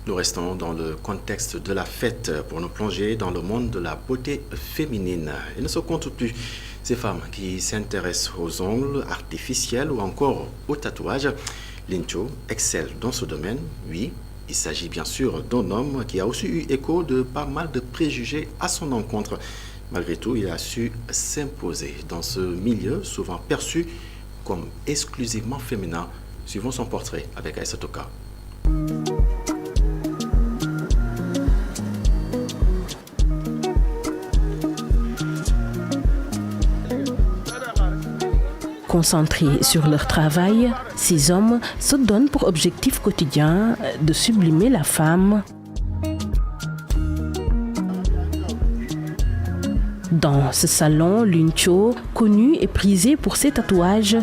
Nous restons dans le contexte de la fête pour nous plonger dans le monde de la beauté féminine. Il ne se compte plus ces femmes qui s'intéressent aux ongles artificiels ou encore aux tatouages. Lin Cho excelle dans ce domaine, oui. Il s'agit bien sûr d'un homme qui a aussi eu écho de pas mal de préjugés à son encontre. Malgré tout, il a su s'imposer dans ce milieu souvent perçu comme exclusivement féminin. Suivons son portrait avec Aïssa Toka. Concentrés sur leur travail, ces hommes se donnent pour objectif quotidien de sublimer la femme. Dans ce salon, Lin Cho, connu et prisé pour ses tatouages,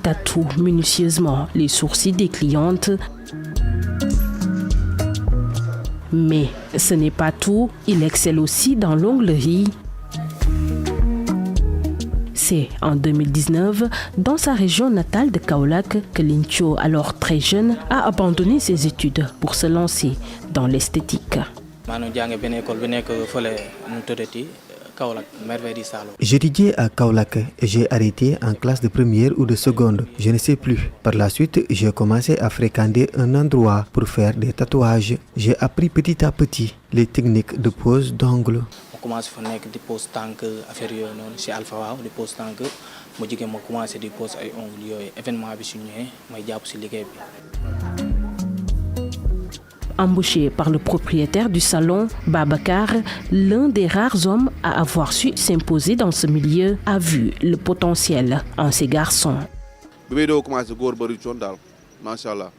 tatoue minutieusement les sourcils des clientes. Mais ce n'est pas tout, il excelle aussi dans l'onglerie. C'est en 2019, dans sa région natale de Kaolack, que Lin Cho, alors très jeune, a abandonné ses études pour se lancer dans l'esthétique. J'étudiais à Kaolack et j'ai arrêté en classe de première ou de seconde, je ne sais plus. Par la suite, j'ai commencé à fréquenter un endroit pour faire des tatouages. J'ai appris petit à petit les techniques de pose d'ongles. Commencé fa nek di pose tank affaire yoy non ci Alpha Waaw di pose tank mo jige mo commencé di pose ay ongles yoy événement bi su ñëwé may japp ci liggéey bi. Embauché par le propriétaire du salon, Babacar, l'un des rares hommes à avoir su s'imposer dans ce milieu, a vu le potentiel en ces garçons. Bi do commencé gor bari cion dal machallah.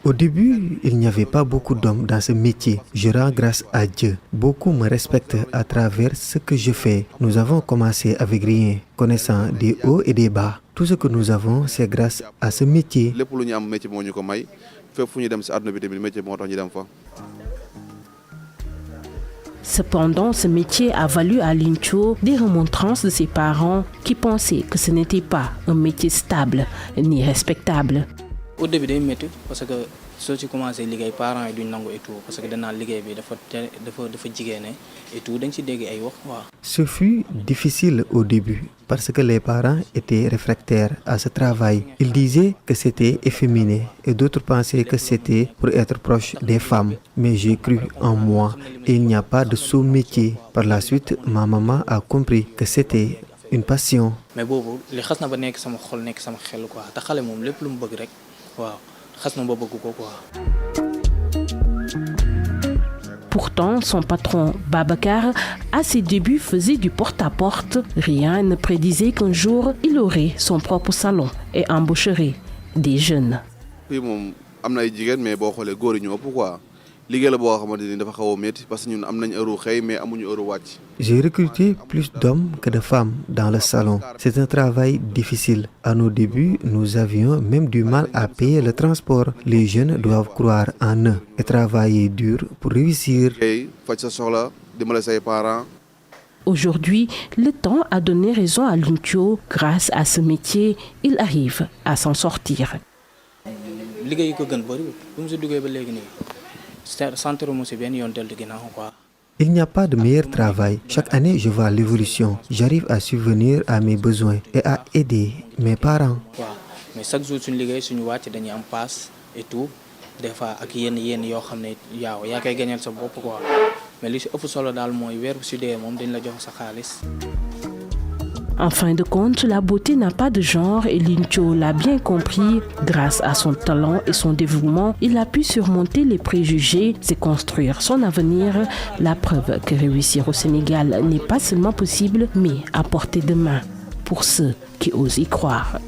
Au début, il n'y avait pas beaucoup d'hommes dans ce métier. Je rends grâce à Dieu. Beaucoup me respectent à travers ce que je fais. Nous avons commencé avec rien, connaissant des hauts et des bas. Tout ce que nous avons, c'est grâce à ce métier. Cependant, ce métier a valu à Lin Cho des remontrances de ses parents qui pensaient que ce n'était pas un métier stable ni respectable. Au début, c'est métti parce que si tu commences à liggéey parents yi duñ nangu et tout parce que danaa liggéey bi dafa jigéene et tout dañ ci dégg ay wax waaw. Ce fut difficile au début parce que les parents étaient réfractaires à ce travail. Ils disaient que c'était efféminé et d'autres pensaient que c'était pour être proche des femmes. Mais j'ai cru en moi et il n'y a pas de sous-métier. Par la suite, ma maman a compris que c'était une passion. Mais boobu li xas na ba nekk sama xol nekk sama xel quoi te xale moom lépp lu mu bëgg rek waaw xas na ba bëgg ko quoi. Pourtant, son patron, Babacar, à ses débuts faisait du porte-à-porte. Rien ne prédisait qu'un jour, il aurait son propre salon et embaucherait des jeunes. J'ai recruté plus d'hommes que de femmes dans le salon. C'est un travail difficile. À nos débuts, nous avions même du mal à payer le transport. Les jeunes doivent croire en eux et travailler dur pour réussir. Aujourd'hui, le temps a donné raison à Lin Cho. Grâce à ce métier, il arrive à s'en sortir. Il n'y a pas de meilleur travail. Chaque année, je vois l'évolution. J'arrive à subvenir à mes besoins et à aider mes parents. Mais chaque jour, suñu wàcc dañuy am passe et tout. Des fois, ak yenn yoo xam ne yaa koy gagnal sa bopp quoi. Mais li ci ëpp solo daal mooy weer bu si dee moom dañ la jox sa xaalis. En fin de compte, la beauté n'a pas de genre et Lin Cho l'a bien compris. Grâce à son talent et son dévouement, il a pu surmonter les préjugés et construire son avenir. La preuve que réussir au Sénégal n'est pas seulement possible, mais à portée de main pour ceux qui osent y croire.